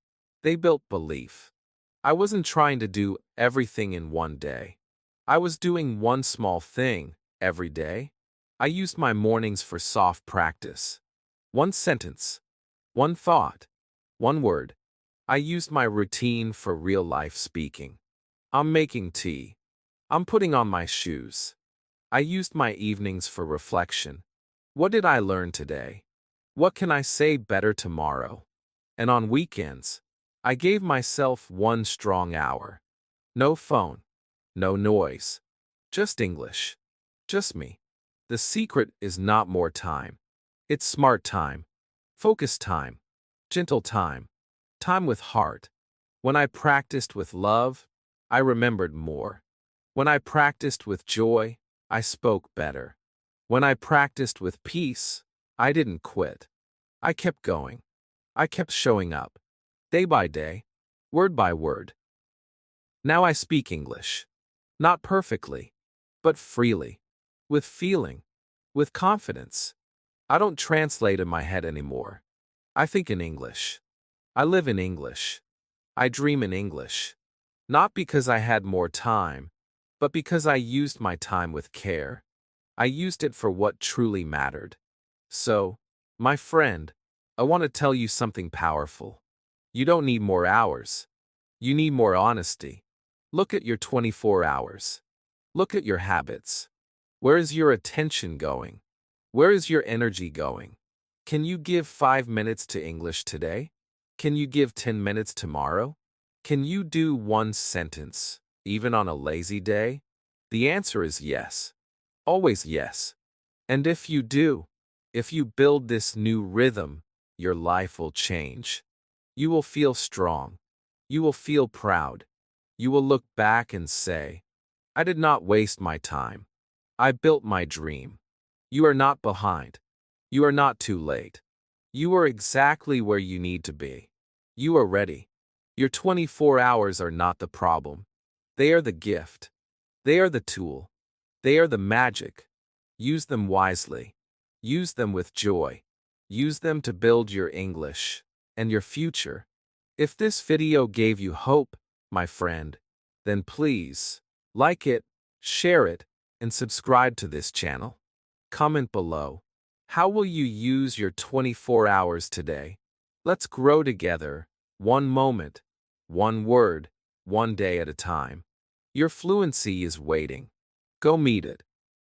They built belief. I wasn't trying to do everything in one day. I was doing one small thing every day. I used my mornings for soft practice. One sentence, one thought, one word. I used my routine for real-life speaking. I'm making tea. I'm putting on my shoes. I used my evenings for reflection. What did I learn today? What can I say better tomorrow? And on weekends, I gave myself one strong hour. No phone, no noise, just English, just me. The secret is not more time. It's smart time, focused time, gentle time, time with heart. When I practiced with love, I remembered more. When I practiced with joy, I spoke better. When I practiced with peace, I didn't quit. I kept going. I kept showing up. Day by day, word by word. Now I speak English. Not perfectly, but freely. With feeling. With confidence. I don't translate in my head anymore. I think in English. I live in English. I dream in English. Not because I had more time, but because I used my time with care. I used it for what truly mattered. So, my friend, I want to tell you something powerful. You don't need more hours. You need more honesty. Look at your 24 hours. Look at your habits. Where is your attention going? Where is your energy going? Can you give 5 minutes to English today? Can you give 10 minutes tomorrow? Can you do one sentence, even on a lazy day? The answer is yes. Always yes. And if you do, if you build this new rhythm, your life will change. You will feel strong. You will feel proud. You will look back and say, I did not waste my time. I built my dream. You are not behind. You are not too late. You are exactly where you need to be. You are ready. Your 24 hours are not the problem. They are the gift. They are the tool. They are the magic. Use them wisely. Use them with joy. Use them to build your English and your future. If this video gave you hope, my friend, then please like it, share it, and subscribe to this channel. Comment below. How will you use your 24 hours today? Let's grow together, one moment, one word, one day at a time. Your fluency is waiting. Go meet it.